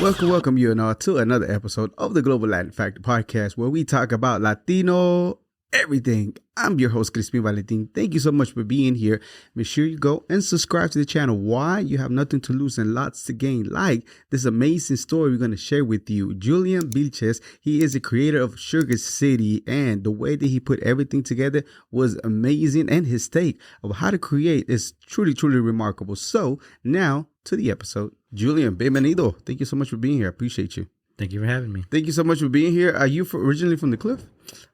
Welcome you and all to another episode of the Global Latin Factor podcast, where we talk about Latino everything. I'm your host, Crispin Valentin. Thank you so much for being here. Make sure you go and subscribe to the channel. Why? You have nothing to lose and lots to gain. Like this amazing story we're going to share with you. Julian Vilches, he is the creator of Sugar City, and the way that he put everything together was amazing, and his take of how to create is truly remarkable. So now to the episode. Julian, bienvenido. Thank you so much for being here. I appreciate you. Thank you for having me. Thank you so much for being here. Are you originally from the Cliff?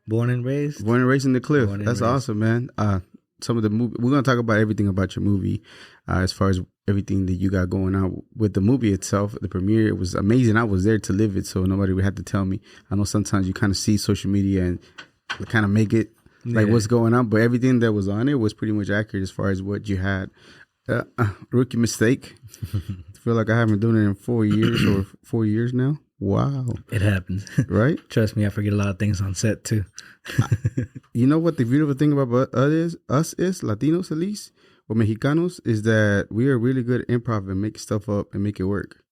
Born and raised. Born and raised in the Cliff. That's awesome, man. Some of the movie, we're going to talk about everything about your movie, as far as everything that you got going on with the movie itself. The premiere, it was amazing. I was there to live it, so nobody would have to tell me. I know sometimes you kind of see social media and kind of make it like what's going on, but everything that was on it was pretty much accurate as far as what you had. Rookie mistake. I feel like I haven't done it in 4 years or 4 years now. Wow. It happens. Right? Trust me, I forget a lot of things on set too. You know what the beautiful thing about us is, Latinos at least, or Mexicanos, is that we are really good at improv and make stuff up and make it work.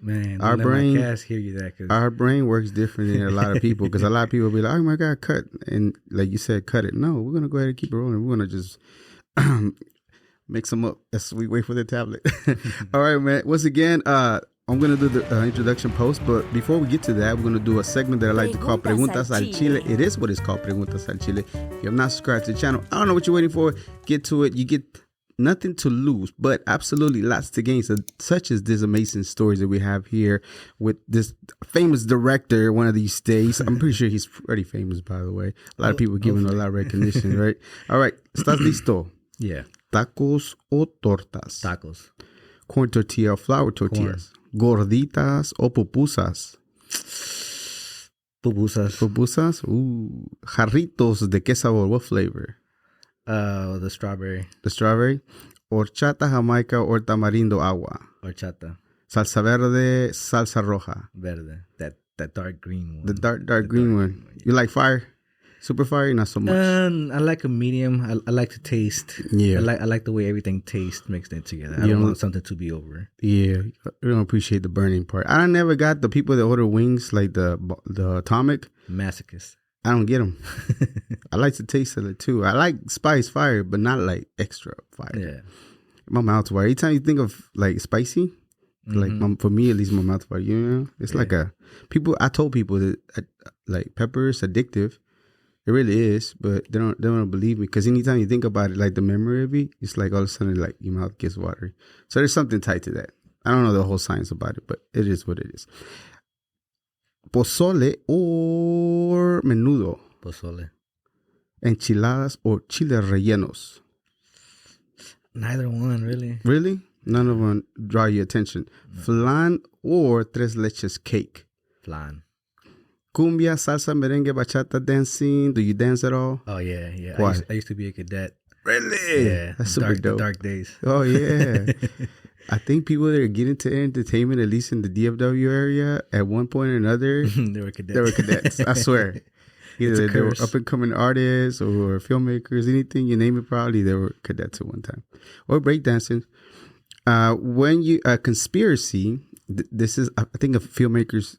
Man, our brain, my cast hear you that. Our brain works different than a lot of people, because a lot of people be like, oh my God, cut. And like you said, cut it. No, we're going to go ahead and keep it rolling. We're going to just mix them up as we wait for the tablet. All right, man. Once again, I'm going to do the introduction post, but before we get to that, we're going to do a segment that I like to call Preguntas al Chile. It is what it's called, Preguntas al Chile. If you have not subscribed to the channel, I don't know what you're waiting for. Get to it. You get nothing to lose, but absolutely lots to gain, such as these amazing stories that we have here with this famous director one of these days. I'm pretty sure he's pretty famous, by the way. A lot of people giving him a lot of recognition, right? All right. ¿Estás listo? Yeah. ¿Tacos o tortas? Tacos. Corn tortilla or flour tortillas? Corn. ¿Gorditas o pupusas? Pupusas. Pupusas? Ooh. ¿Jarritos de qué sabor? What flavor? The strawberry. The strawberry? ¿Horchata, jamaica or tamarindo agua? Horchata. ¿Salsa verde, salsa roja? Verde. That dark green one. The dark green one. You like fire? Super fire? Not so much. I like a medium. I like to taste. Yeah. I like the way everything tastes mixed in together. I don't want something to be over. Yeah. I don't appreciate the burning part. I never got the people that order wings like the atomic. Masochist. I don't get them. I like to taste of it too. I like spice fire, but not like extra fire. Yeah. My mouth's water. Anytime you think of like spicy, like for me at least, my mouth's water. You know, it's like I told people that like pepper is addictive. It really is, but they don't believe me, because anytime you think about it, like the memory of it, it's like all of a sudden like your mouth gets watery. So there's something tied to that. I don't know the whole science about it, but it is what it is. Pozole or menudo? Pozole. Enchiladas or chile rellenos? Neither one, really. Really? None of them draw your attention. No. Flan or tres leches cake? Flan. Cumbia, salsa, merengue, bachata, dancing. Do you dance at all? Oh, yeah. Why? I used to be a cadet. Really? Yeah. That's super dope. Dark days. Oh, yeah. I think people that are getting to entertainment, at least in the DFW area, at one point or another, they were cadets. I swear. Either they were up-and-coming artists or filmmakers, anything, you name it, probably they were cadets at one time. Or breakdancing. When you, conspiracy, this is, I think a filmmaker's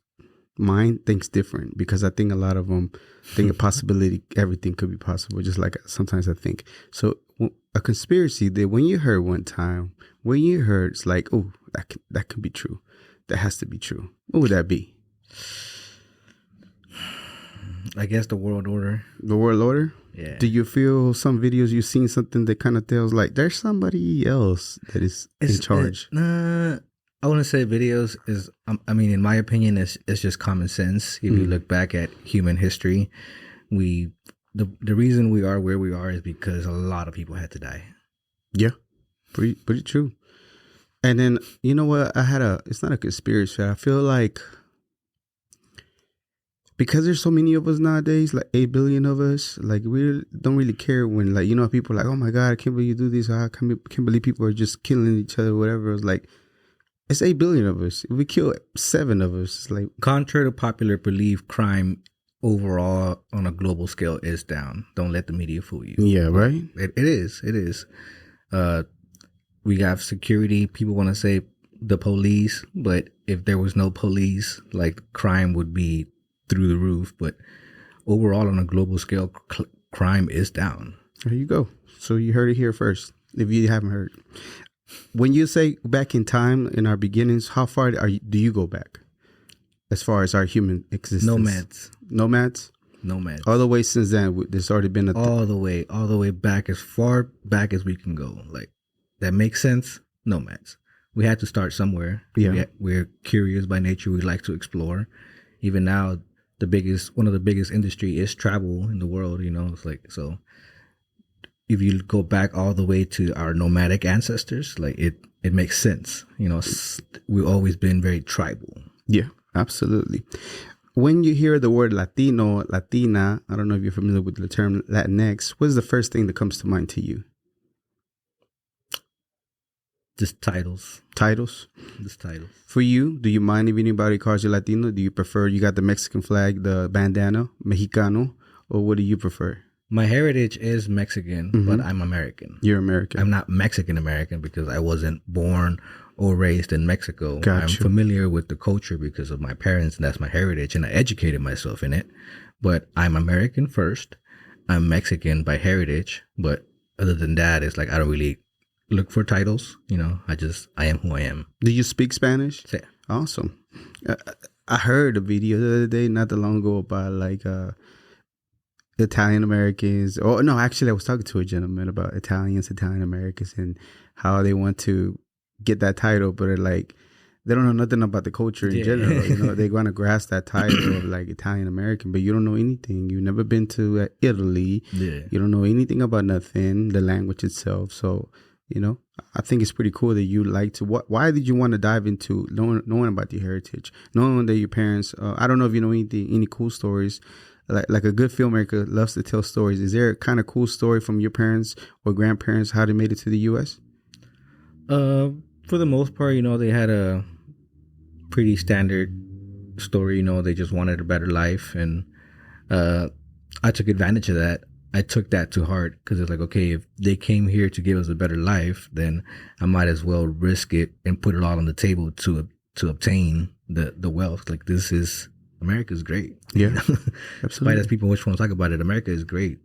mind thinks different, because I think a lot of them think a possibility, everything could be possible, just like sometimes I think. So a conspiracy that when you heard one time, it's like, oh, that can be true. That has to be true. What would that be? I guess the world order. The world order? Yeah. Do you feel some videos you've seen something that kind of tells like there's somebody else that is in charge? I wouldn't say videos is, I mean, in my opinion, it's just common sense. If you look back at human history, the reason we are where we are is because a lot of people had to die. Yeah, pretty true. And then, you know what? It's not a conspiracy. I feel like because there's so many of us nowadays, like 8 billion of us, like we don't really care when, like, you know, people are like, oh my God, I can't believe you do this. I can't believe people are just killing each other, whatever. It's like, it's 8 billion of us. If we kill 7 of us, it's like... Contrary to popular belief, crime overall on a global scale is down. Don't let the media fool you. Yeah, right? It is. We got security. People want to say the police, but if there was no police, like crime would be through the roof. But overall, on a global scale, crime is down. There you go. So you heard it here first. If you haven't heard, when you say back in time in our beginnings, how far do you go back as far as our human existence? Nomads. All the way since then, there's already been all the way back, as far back as we can go. Like, that makes sense. Nomads. We had to start somewhere. Yeah. We're curious by nature. We like to explore. Even now, one of the biggest industry is travel in the world. It's like, so if you go back all the way to our nomadic ancestors, like it makes sense. We've always been very tribal. Yeah, absolutely. When you hear the word Latino, Latina, I don't know if you're familiar with the term Latinx, what's the first thing that comes to mind to you? Just titles. Titles? Just titles. For you, do you mind if anybody calls you Latino? Do you prefer, you got the Mexican flag, the bandana, Mexicano, or what do you prefer? My heritage is Mexican, but I'm American. You're American. I'm not Mexican-American because I wasn't born or raised in Mexico. Gotcha. I'm familiar with the culture because of my parents, and that's my heritage, and I educated myself in it. But I'm American first. I'm Mexican by heritage, but other than that, it's like I don't really look for titles. I am who I am. Do you speak Spanish? Yeah. Awesome. I heard a video the other day, not that long ago, about like Italian Americans. Oh no, actually, I was talking to a gentleman about Italian Americans, and how they want to get that title, but they don't know nothing about the culture in general. They want to grasp that title of like Italian American, but you don't know anything. You've never been to Italy. Yeah. You don't know anything about nothing, the language itself. So, I think it's pretty cool that you like to. Why did you want to dive into knowing about your heritage, knowing that your parents? I don't know if you know any cool stories. Like a good filmmaker loves to tell stories. Is there a kind of cool story from your parents or grandparents how they made it to the U.S.? For the most part, they had a pretty standard story. They just wanted a better life, and I took advantage of that. I took that to heart because it's like, okay, if they came here to give us a better life, then I might as well risk it and put it all on the table to obtain the wealth. Like, America's great. Yeah, absolutely. Despite as people which want to talk about it, America is great.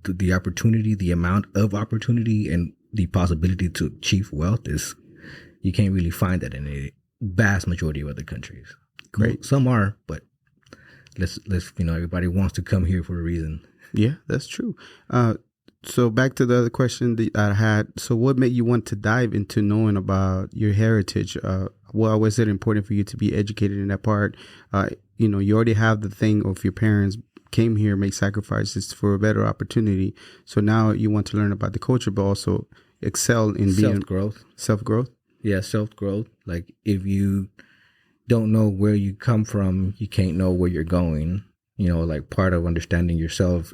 The opportunity, the amount of opportunity, and the possibility to achieve wealth you can't really find that in a vast majority of other countries. Great. Some are, but let's everybody wants to come here for a reason. Yeah, that's true. So back to the other question that I had. So what made you want to dive into knowing about your heritage? Why was it important for you to be educated in that part? You already have the thing of your parents came here, make sacrifices for a better opportunity. So now you want to learn about the culture, but also excel in being self-growth. Yeah, self-growth. Like, if you don't know where you come from, you can't know where you're going. Like, part of understanding yourself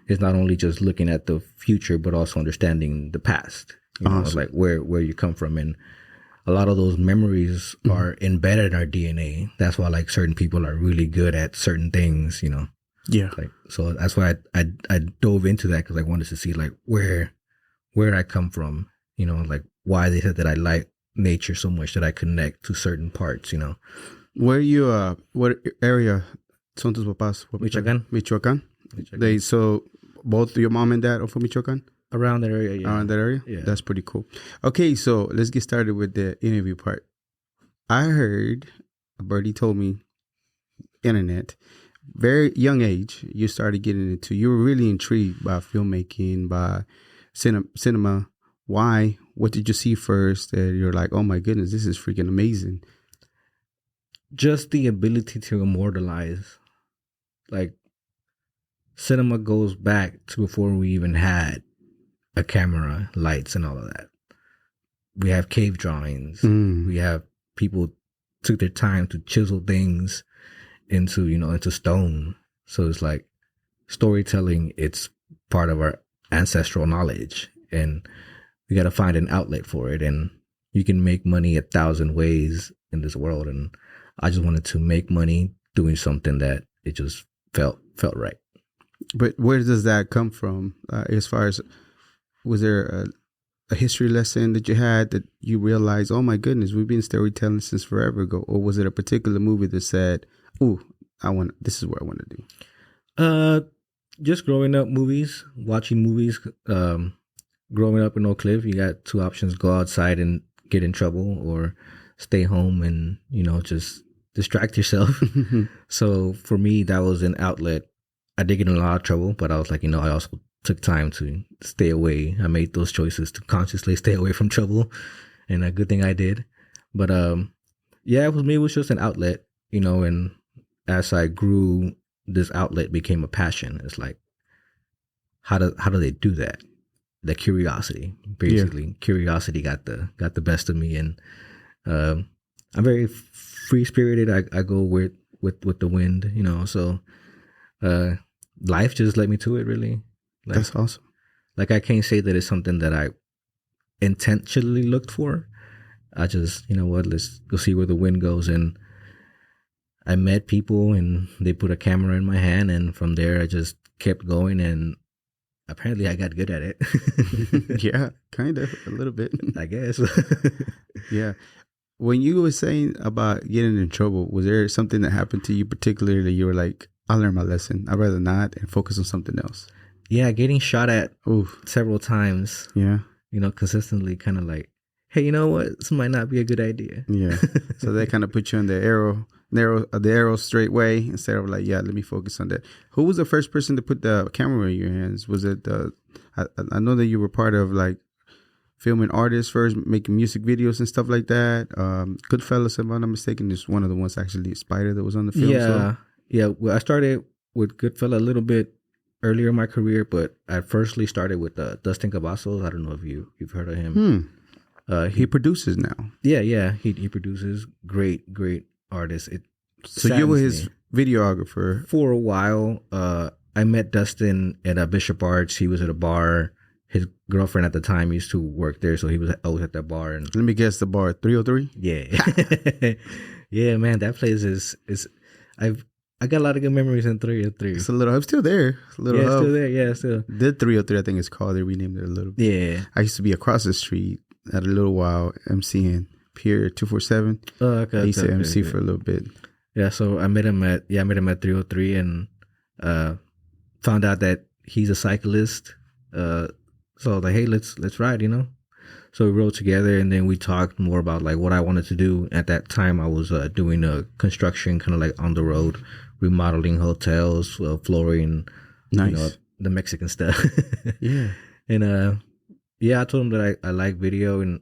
is not only just looking at the future, but also understanding the past. Awesome. Like where you come from, and a lot of those memories are embedded in our DNA. That's why like certain people are really good at certain things. Yeah. Like, so that's why I dove into that, because I wanted to see like where I come from. Like why they said that I like nature so much that I connect to certain parts. Where you what area son tus papás? Michoacán. So both your mom and dad are from Michoacán? Around that area, yeah. Around that area? Yeah. That's pretty cool. Okay, so let's get started with the interview part. I heard, Birdie told me, internet, very young age, you started getting into, you were really intrigued by filmmaking, by cinema. Why? What did you see first that you're like, oh my goodness, this is freaking amazing? Just the ability to immortalize. Like, cinema goes back to before we even had a camera, lights, and all of that. We have cave drawings. We have people took their time to chisel things into stone. So it's like storytelling. It's part of our ancestral knowledge, and we got to find an outlet for it. And you can make money 1,000 ways in this world. And I just wanted to make money doing something that it just felt right. But where does that come from? As far as, was there a history lesson that you had that you realized, oh my goodness, we've been storytelling since forever ago? Or was it a particular movie that said, "Ooh, this is what I want to do"? Just growing up, watching movies. Growing up in Oak Cliff, you got two options: go outside and get in trouble, or stay home and just distract yourself. So for me, that was an outlet. I did get in a lot of trouble, but I was like, I also took time to stay away. I made those choices to consciously stay away from trouble, and a good thing I did. But yeah, it was just an outlet, and as I grew, this outlet became a passion. It's like, how do they do that? The curiosity, basically. Yeah. Curiosity got the best of me, and I'm very free spirited. I go with the wind, So life just led me to it, really. Like, that's awesome. Like, I can't say that it's something that I intentionally looked for. I just, let's go see where the wind goes. And I met people, and they put a camera in my hand, and from there I just kept going, and apparently I got good at it. Yeah, kind of, a little bit, I guess. Yeah. When you were saying about getting in trouble, was there something that happened to you particularly you were like, I learned my lesson, I'd rather not, and focus on something else? Yeah, getting shot at several times. Yeah. Consistently, kind of like, hey, you know what? This might not be a good idea. Yeah. So they kind of put you on the arrow straight way instead of like, yeah, let me focus on that. Who was the first person to put the camera in your hands? Was it I know that you were part of like filming artists first, making music videos and stuff like that. Goodfellas, if I'm not mistaken, is one of the ones actually, Spider, that was on the film. Yeah. Well, I started with Goodfella a little bit earlier in my career, but I firstly started with Dustin Cavazos. I don't know if you've heard of him. He produces now. Yeah. He produces. Great artist. So you were his videographer for a while. I met Dustin at Bishop Arts. He was at a bar. His girlfriend at the time used to work there, so he was always at that bar. And let me guess, the bar 303. Yeah, yeah, man, that place is. I got a lot of good memories in 303. It's I'm still there. Still there. Yeah, still. The 303, I think it's called. They renamed it a little bit. Yeah. I used to be across the street at a little while, MCing Pier 247. Oh, okay. I used to MC for a little bit. Yeah, so I met him at 303 and found out that he's a cyclist. So I was like, hey, let's ride, So we rode together, and then we talked more about like what I wanted to do. At that time, I was doing construction, kind of like on the road, remodeling hotels, flooring, nice, the Mexican stuff. Yeah. And I told him that I like video, and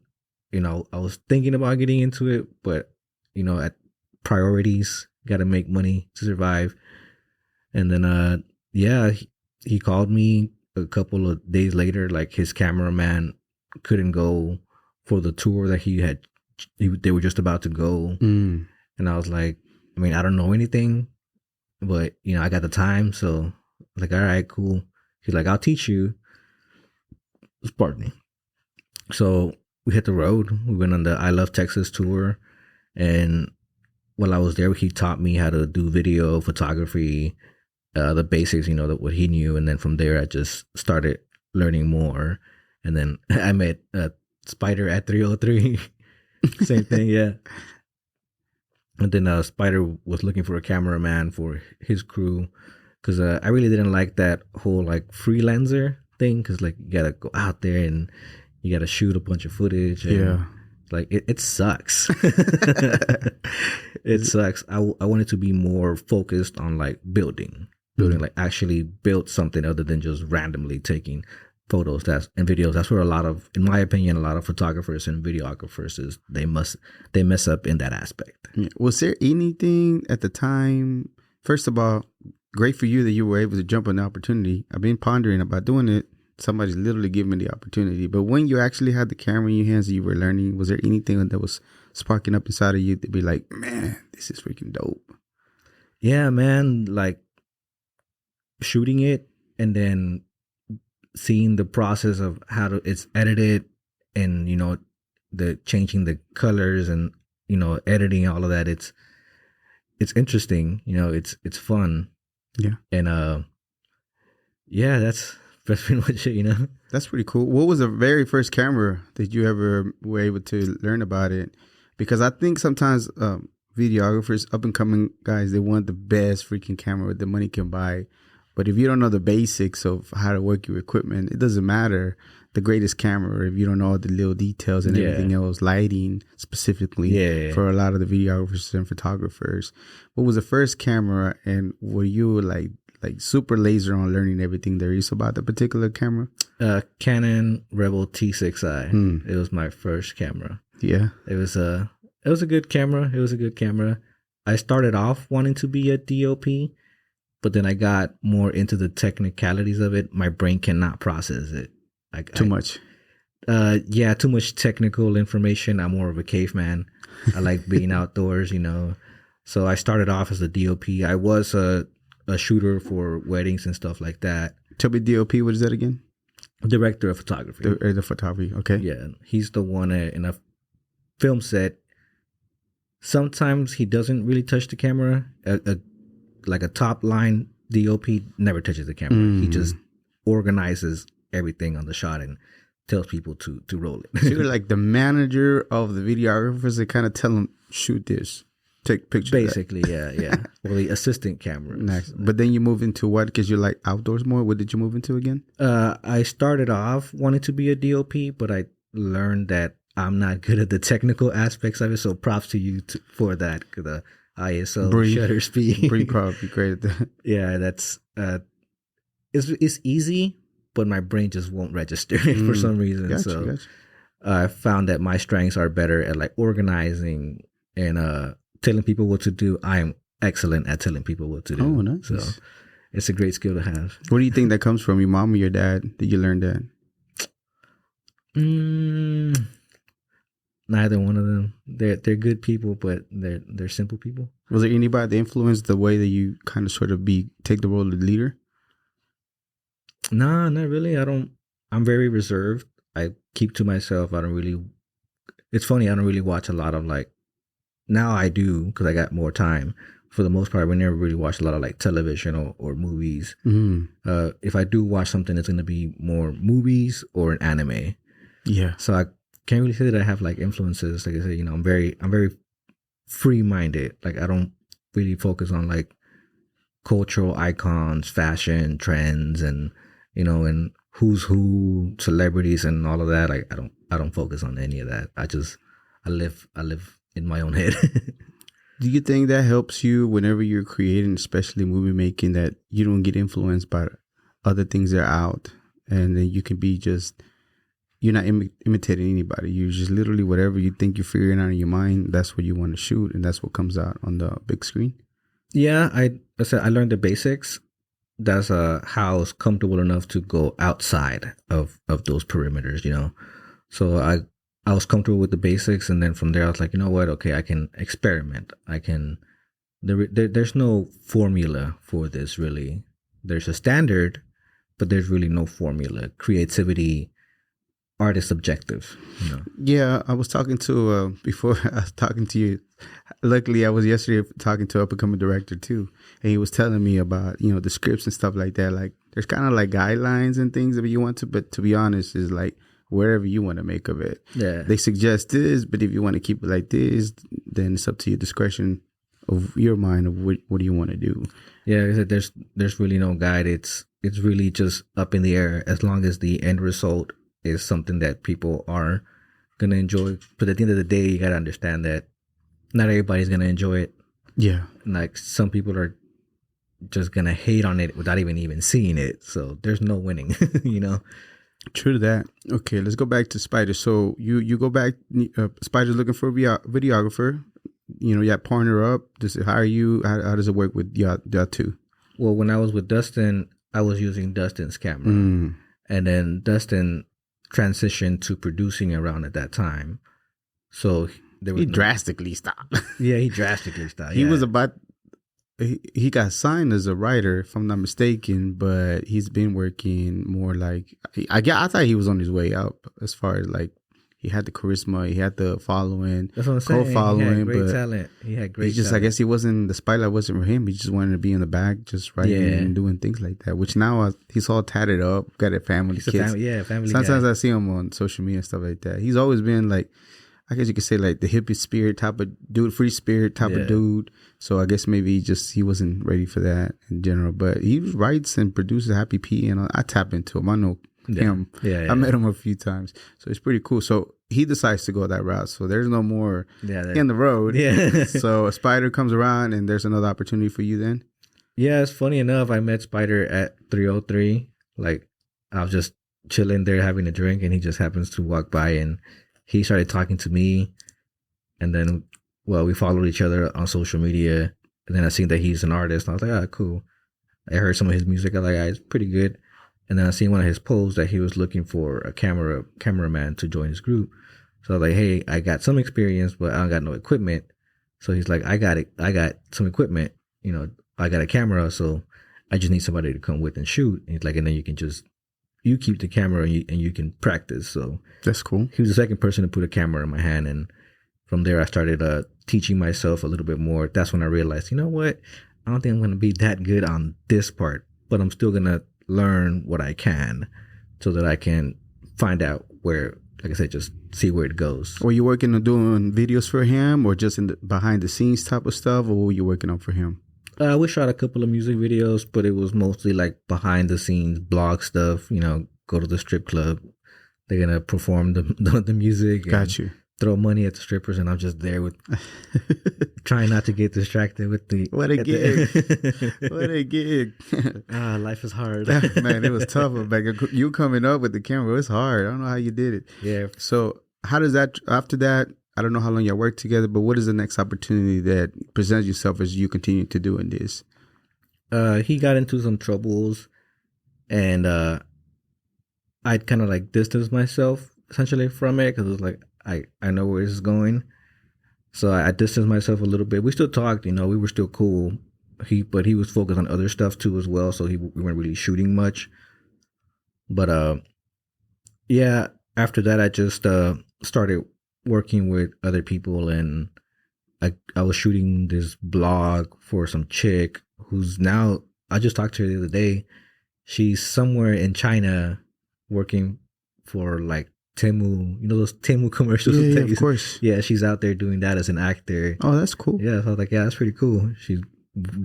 I was thinking about getting into it, but at priorities, got to make money to survive. And then he called me a couple of days later. Like, his cameraman couldn't go for the tour that they were just about to go. And I was like, I mean, I don't know anything, but I got the time, so like, all right, cool. He's like, I'll teach you. Pardon me. So we hit the road. We went on the I Love Texas tour, and while I was there, he taught me how to do video photography, the basics, what he knew. And then from there, I just started learning more. And then I met Spider at 303. Same thing, yeah. And then Spider was looking for a cameraman for his crew, because I really didn't like that whole like freelancer thing, because like you gotta go out there and you gotta shoot a bunch of footage. And, yeah. Like, it sucks. It sucks. I wanted to be more focused on like building, like actually build something other than just randomly taking photos and videos. That's where in my opinion, a lot of photographers and videographers they mess up in that aspect. Yeah. Was there anything at the time? First of all, great for you that you were able to jump on the opportunity. I've been pondering about doing it. Somebody's literally giving me the opportunity. But when you actually had the camera in your hands and you were learning, was there anything that was sparking up inside of you to be like, man, this is freaking dope? Yeah, man. Like, shooting it and then seeing the process of how it's edited, and the changing the colors and editing all of that. It's it's interesting. It's fun. Yeah. And that's That's pretty much it, you know. That's pretty cool. What was the very first camera that you ever were able to learn about it? Because I think sometimes videographers, up and coming guys, they want the best freaking camera that money can buy. But if you don't know the basics of how to work your equipment, it doesn't matter the greatest camera if you don't know all the little details and everything else, lighting specifically for a lot of the videographers and photographers. What was the first camera, and were you like super laser on learning everything there is about the particular camera? Canon Rebel T6i. It was my first camera. Yeah. It was a good camera. It was a good camera. I started off wanting to be a DOP, but then I got more into the technicalities of it. My brain cannot process it. Too much. Too much technical information. I'm more of a caveman. I like being outdoors, you know. So I started off as a DOP. I was a shooter for weddings and stuff like that. Tell me, DOP, what is that again? Director of photography. The photography, okay. Yeah, he's the one in a film set. Sometimes he doesn't really touch the camera. Like a top line DOP never touches the camera. He just organizes everything on the shot and tells people to roll it. So you're like the manager of the videographers that kind of tell them, shoot this. Take pictures. Basically, yeah. Well, the assistant camera. Nice. But then you move into what? Because you're like outdoors more. What did you move into again? I started off wanting to be a DOP, but I learned that I'm not good at the technical aspects of it. So props to you for that. The ISO, shutter speed. Bree probably great at that. Yeah, that's it's easy, but my brain just won't register it for some reason. Gotcha. I found that my strengths are better at like organizing and telling people what to do. I am excellent at telling people what to do. Oh, nice. So it's a great skill to have. Where do you think that comes from? Your mom or your dad? Did you learn that? Neither one of them. They're good people, but they're simple people. Was there anybody that influenced the way that you kind of sort of take the role of leader? Nah, not really. I'm very reserved. I keep to myself. It's funny, I don't really watch a lot of like, now I do because I got more time. For the most part, we never really watch a lot of like television or movies. If I do watch something, it's going to be more movies or an anime. Yeah. So I can't really say that I have like influences. Like I said, you know, I'm very free-minded. Like I don't really focus on like cultural icons, fashion trends, and you know, and who's who, celebrities, and all of that. Like I don't focus on any of that. I live in my own head. Do you think that helps you whenever you're creating, especially movie making, that you don't get influenced by other things that are out, and then you can be just, you're not imitating anybody. You're just literally whatever you think you're figuring out in your mind, that's what you want to shoot, and that's what comes out on the big screen? Yeah, I said I learned the basics. That's how I was comfortable enough to go outside of those perimeters, you know. So I was comfortable with the basics, and then from there I was like, you know what? Okay, I can experiment. There's no formula for this really. There's a standard, but there's really no formula. Creativity, art is subjective, you know. Yeah, I was talking to before I was talking to you. Luckily, I was yesterday talking to a up-and-coming director too, and he was telling me about, you know, the scripts and stuff like that. Like, there's kind of like guidelines and things that you want to, but to be honest, is like wherever you want to make of it. Yeah, they suggest this, but if you want to keep it like this, then it's up to your discretion of your mind of what do you want to do. Yeah, there's really no guide. It's really just up in the air as long as the end result is something that people are gonna enjoy. But at the end of the day, you gotta understand that not everybody's gonna enjoy it. Yeah, like some people are just gonna hate on it without even seeing it. So there's no winning, you know. True to that. Okay, let's go back to Spider. So you go back. Spider's looking for a videographer. You know, you partner up. Does it hire you? How does it work with y'all two? Well, when I was with Dustin, I was using Dustin's camera, and then Dustin transitioned to producing around at that time. So he drastically stopped. Yeah, he drastically stopped. He was about. He got signed as a writer, if I'm not mistaken, but he's been working more like I thought he was on his way up as far as like he had the charisma, he had the following, That's what I'm saying. co-following, He had great but talent. He had great. he just, talent. I guess he wasn't, the spotlight wasn't for him. He just wanted to be in the back, just writing and doing things like that. Which now he's all tatted up, got a family, He's kids. family. Sometimes guy. I see him on social media and stuff like that. He's always been like, I guess you could say like the hippie spirit type of dude, free spirit type of dude. So I guess maybe he wasn't ready for that in general. But he writes and produces Happy P, and I tap into him. I know him. I met him a few times, so it's pretty cool. So he decides to go that route. So there's no more in the road. Yeah. So a Spider comes around, and there's another opportunity for you then. Yeah, it's funny enough. I met Spider at 303. Like I was just chilling there having a drink, and he just happens to walk by, and he started talking to me, and then, we followed each other on social media, and then I seen that he's an artist, and I was like, cool. I heard some of his music. I was like, it's pretty good. And then I seen one of his posts that he was looking for a cameraman to join his group. So I was like, hey, I got some experience, but I don't got no equipment. So he's like, I got some equipment. I got a camera, so I just need somebody to come with and shoot. And he's like, and then you keep the camera and you can practice. So that's cool. He was the second person to put a camera in my hand, and from there I started teaching myself a little bit more. That's when I realized, you know what? I don't think I'm going to be that good on this part, but I'm still going to learn what I can so that I can find out where, like I said, just see where it goes. Were you working on doing videos for him, or just in the behind the scenes type of stuff, or what were you working on for him? We shot a couple of music videos, but it was mostly like behind the scenes blog stuff. Go to the strip club. They're going to perform the music. Got you. Throw money at the strippers, and I'm just there with trying not to get distracted with the. What a gig. What a gig. Life is hard. Man, it was tough. Back. You coming up with the camera, it's hard. I don't know how you did it. Yeah. So how does that, after that, I don't know how long y'all worked together, but what is the next opportunity that presents yourself as you continue to do in this? He got into some troubles, and I'd kind of like distanced myself essentially from it, because it was like, I know where this is going. So I distanced myself a little bit. We still talked, we were still cool. But he was focused on other stuff too as well, so we weren't really shooting much. But after that I just started working with other people, and I was shooting this blog for some chick who's now, I just talked to her the other day. She's somewhere in China working for like Temu, those Temu commercials. Yeah, of course. Yeah, she's out there doing that as an actor. Oh, that's cool. Yeah, so I was like, that's pretty cool. She's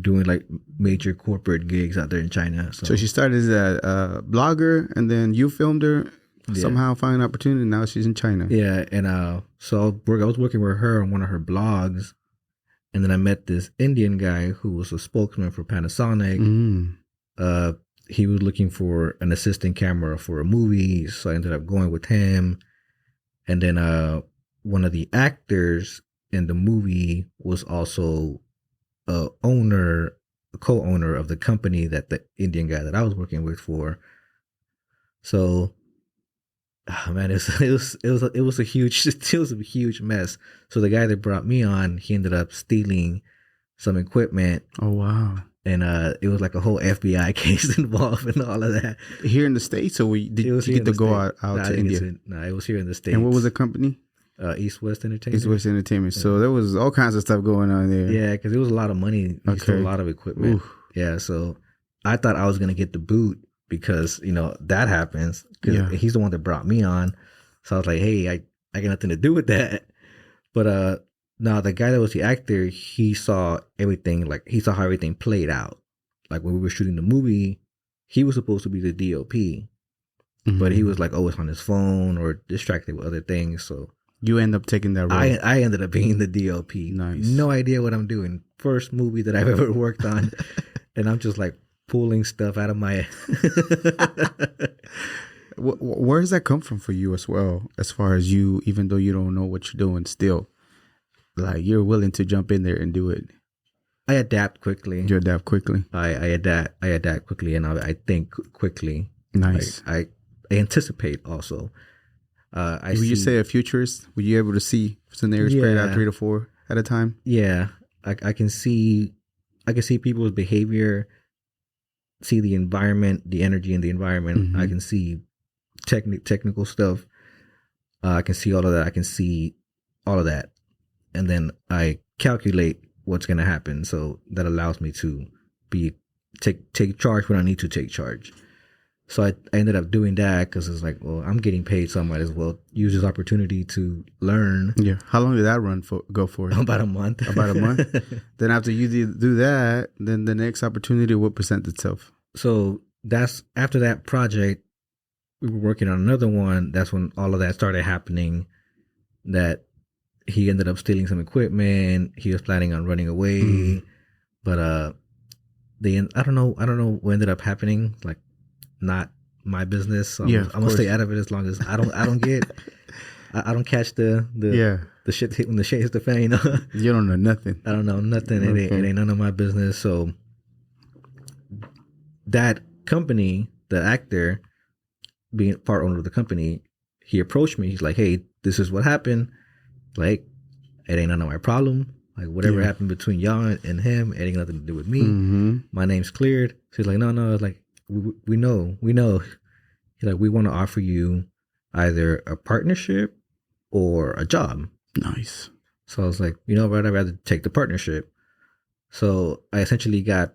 doing like major corporate gigs out there in China. So she started as a blogger, and then you filmed her, somehow find an opportunity. Now she's in China. Yeah, and so I was working with her on one of her blogs, and then I met this Indian guy who was a spokesman for Panasonic. He was looking for an assistant camera for a movie, so I ended up going with him. And then one of the actors in the movie was also a co-owner of the company that the Indian guy that I was working with for. So, man, it was a huge mess. So the guy that brought me on, he ended up stealing some equipment. Oh wow! And it was like a whole FBI case involved and all of that. Here in the States, or did you get to go out to India? No, it was here in the States. And what was the company? East West Entertainment. East West Entertainment. So there was all kinds of stuff going on there. Yeah, because there was a lot of money. He stole a lot of equipment. Oof. Yeah, so I thought I was going to get the boot because, that happens. Because he's the one that brought me on. So I was like, hey, I got nothing to do with that. But now the guy that was the actor, he saw everything, like he saw how everything played out. Like when we were shooting the movie, he was supposed to be the DOP. Mm-hmm. But he was like always on his phone or distracted with other things. So you end up taking that role. I ended up being the DOP. Nice. No idea what I'm doing. First movie that I've ever worked on. And I'm just like pulling stuff out of my... Where does that come from for you as well? As far as you, even though you don't know what you're doing still, like you're willing to jump in there and do it. I adapt quickly. You adapt quickly. I adapt quickly, and I think quickly. Nice. I anticipate also. Would you say a futurist? Were you able to see scenarios spread out 3 to 4 at a time? Yeah, I can see people's behavior, see the environment, the energy in the environment. Mm-hmm. I can see technical stuff. I can see all of that. I can see all of that. And then I calculate what's going to happen. So that allows me to take charge when I need to take charge. So I ended up doing that because it's like, well, I'm getting paid, so I might as well use this opportunity to learn. Yeah. How long did that go for? About a month. About a month. Then after you do that, then the next opportunity will present itself. So that's after that project, we were working on another one. That's when all of that started happening. That he ended up stealing some equipment. He was planning on running away, but I don't know what ended up happening. Like, not my business. So I'm gonna stay out of it as long as I don't catch the shit when the shit hits the fan. You know, you don't know nothing. I don't know nothing. Okay. It ain't none of my business. So that company, the actor, being part owner of the company, he approached me. He's like, "Hey, this is what happened. Like, it ain't none of my problem. Like, whatever happened between y'all and him, it ain't nothing to do with me. My name's cleared." So he's like, no, like, we know. He's like, we want to offer you either a partnership or a job. Nice. So I was like, you know what, I'd rather take the partnership. So I essentially got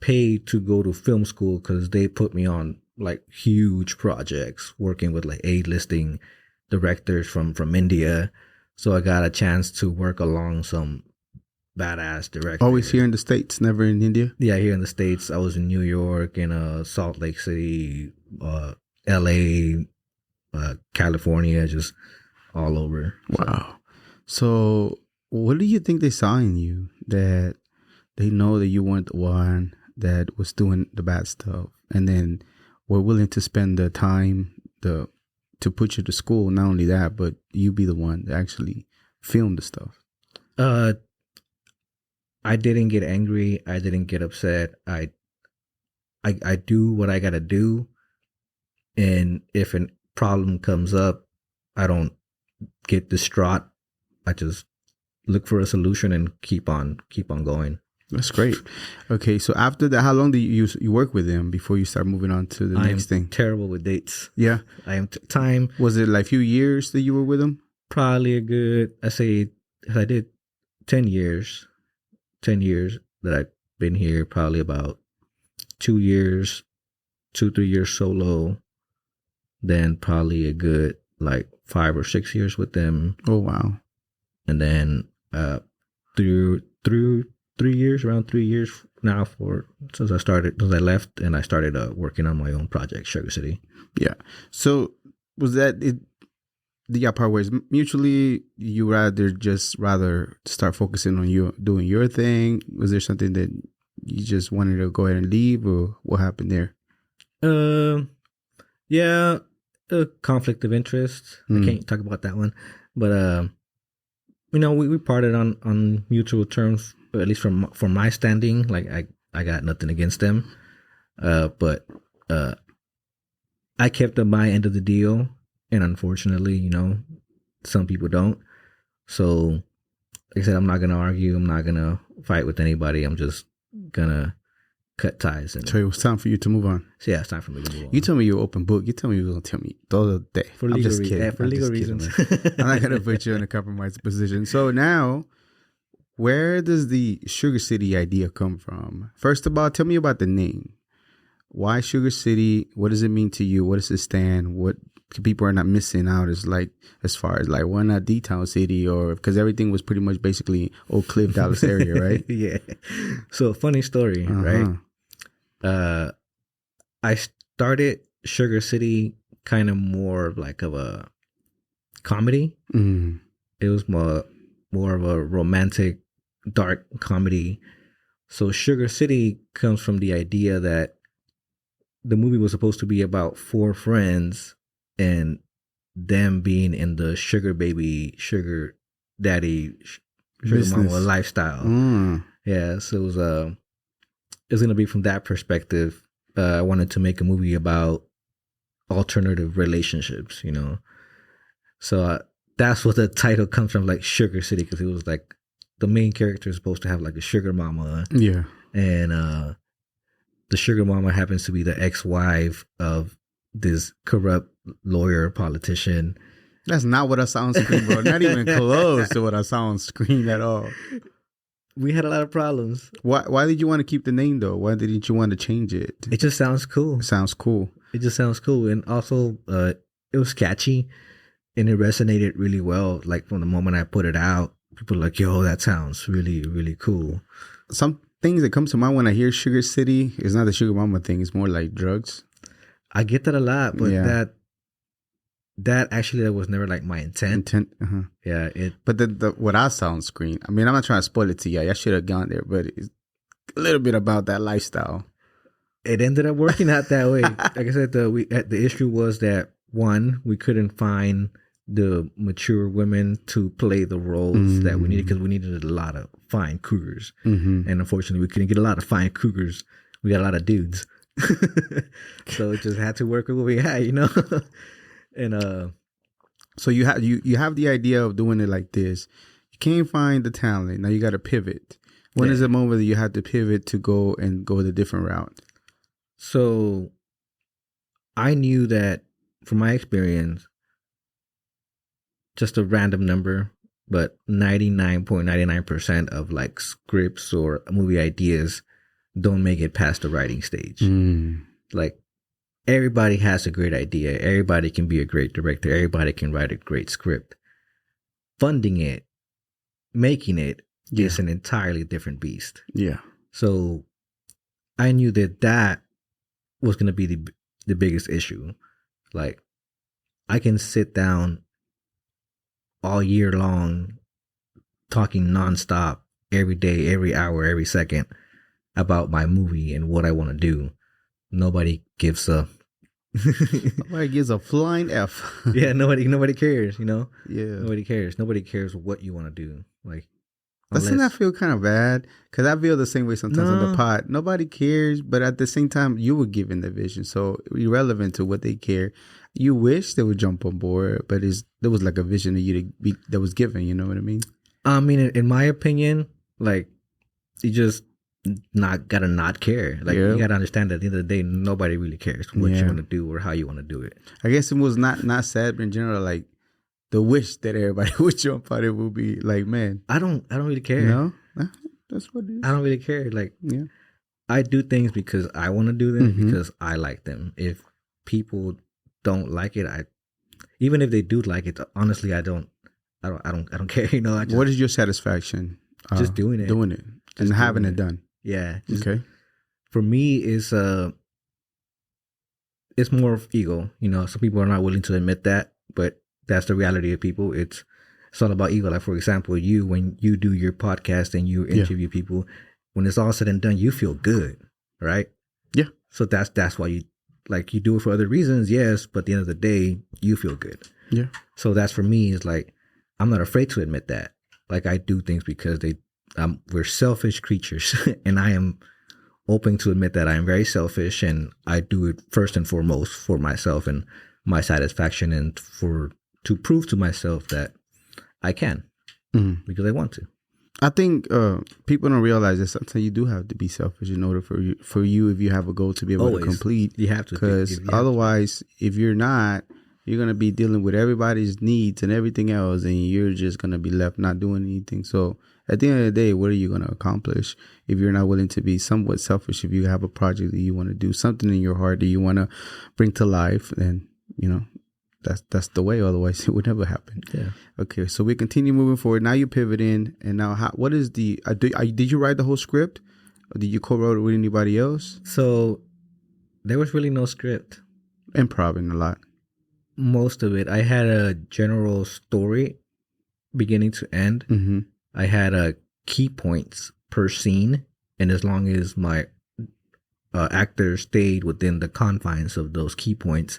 paid to go to film school because they put me on like huge projects, working with like A-listing directors from India. So I got a chance to work along some badass directors. Always here in the States, never in India? Yeah, here in the States. I was in New York, in Salt Lake City, LA, California, just all over. Wow. So what do you think they saw in you that they know that you weren't the one that was doing the bad stuff, and then were willing to spend the time to put you to school? Not only that, but you be the one that actually filmed the stuff. I didn't get angry. I didn't get upset. I do what I gotta do, and if a problem comes up, I don't get distraught. I just look for a solution and keep on going. That's great. Okay, so after that, how long did you work with them before you start moving on to the next thing? Terrible with dates. Yeah, I am time. Was it like a few years that you were with them? Probably a good. I did 10 years. 10 years that I've been here. Probably about 2 years, 3 years solo. Then probably a good like 5 or 6 years with them. Oh wow! And then through 3 years, around 3 years now since I left and I started working on my own project, Sugar City. Yeah. So was that it? The part where it's mutually, you rather start focusing on you doing your thing? Was there something that you just wanted to go ahead and leave, or what happened there? Yeah, a conflict of interest. I can't talk about that one, but we parted on mutual terms, at least from my standing. Like I got nothing against them, but I kept up my end of the deal. And unfortunately, some people don't. So, like I said, I'm not going to argue. I'm not going to fight with anybody. I'm just going to cut ties. So it was time for you to move on. So yeah, it's time for me to move on. You told me you were open book. You told me you were going to tell me the other day. For legal reasons. Yeah, for legal reasons. I'm not going to put you in a compromised position. So now, where does the Sugar City idea come from? First of all, tell me about the name. Why Sugar City? What does it mean to you? What does it stand? What people are not missing out is like, as far as like, why not D-Town City? Or because everything was pretty much basically Oak Cliff, Dallas area, right? Yeah. So funny story, right? I started Sugar City kind of more like of a comedy. It was more of a romantic, dark comedy. So Sugar City comes from the idea that the movie was supposed to be about 4 friends and them being in the sugar baby, sugar daddy, sugar mama lifestyle. Yeah, so it was going to be from that perspective. I wanted to make a movie about alternative relationships, So that's what the title comes from, like Sugar City, because it was like the main character is supposed to have like a sugar mama. Yeah. And the sugar mama happens to be the ex-wife of this corrupt lawyer politician. That's not what I saw on screen, bro. Not even close to what I saw on screen at all. We had a lot of problems. Why did you want to keep the name though? Why didn't you want to change it? It just sounds cool. It sounds cool. It just sounds cool. And also, it was catchy and it resonated really well. Like from the moment I put it out, people were like, yo, that sounds really, really cool. Some things that come to mind when I hear Sugar City is not the Sugar Mama thing. It's more like drugs. I get that a lot, but that actually that was never like my intent. Yeah. But what I saw on screen, I mean, I'm not trying to spoil it to you. I should have gone there, but it's a little bit about that lifestyle. It ended up working out that way. Like I said, the issue was that one, we couldn't find the mature women to play the roles that we needed because we needed a lot of fine cougars, and unfortunately, we couldn't get a lot of fine cougars. We got a lot of dudes, so it just had to work with what we had, you know. And so you have the idea of doing it like this. You can't find the talent. Now you got to pivot. When is the moment that you have to pivot to go the different route? So I knew that from my experience, just a random number, but 99.99% of like scripts or movie ideas don't make it past the writing stage. Like everybody has a great idea. Everybody can be a great director. Everybody can write a great script. Funding it, making it is an entirely different beast. Yeah. So I knew that was going to be the biggest issue. Like I can sit down all year long talking nonstop every day, every hour, every second about my movie and what I want to do. Nobody gives a flying F. Yeah, nobody cares, you know? Yeah. Nobody cares. Nobody cares what you want to do. Like, doesn't that feel kind of bad? Because I feel the same way sometimes on the pod. Nobody cares, but at the same time, you were given the vision. So irrelevant to what they care. You wish they would jump on board, but there was like a vision of you to be that was given. You know what I mean? I mean, in my opinion, like you just gotta not care. Like you gotta understand that at the end of the day, nobody really cares what you want to do or how you want to do it. I guess it was not sad, but in general, like the wish that everybody would jump on it would be like, man, I don't really care. No, that's what it is. I don't really care. Like, I do things because I want to do them because I like them. If people don't like it, even if they do like it, honestly, I don't care. You know, what is your satisfaction? Just doing it, and having it done. Yeah. Okay. For me, it's more of ego. You know, some people are not willing to admit that, but that's the reality of people. It's all about ego. Like, for example, when you do your podcast and you interview people, when it's all said and done, you feel good, right? Yeah. So that's why you do it for other reasons, yes, but at the end of the day, you feel good. Yeah. So that's for me, is like, I'm not afraid to admit that. Like, I do things because we're selfish creatures, and I am open to admit that I am very selfish, and I do it first and foremost for myself and my satisfaction, and to prove to myself that I can, because I want to. I think people don't realize that sometimes you do have to be selfish in order for you if you have a goal to be able to complete. You have to, because otherwise, if you're not, you're gonna be dealing with everybody's needs and everything else, and you're just gonna be left not doing anything. So at the end of the day, what are you gonna accomplish if you're not willing to be somewhat selfish? If you have a project that you want to do, something in your heart that you want to bring to life, then you know. That's the way. Otherwise, it would never happen. Yeah. Okay. So we continue moving forward. Now you pivot in, and now what is the? Did you write the whole script, or did you co-wrote it with anybody else? So there was really no script. Improvising a lot. Most of it. I had a general story, beginning to end. Mm-hmm. I had key points per scene, and as long as my actors stayed within the confines of those key points,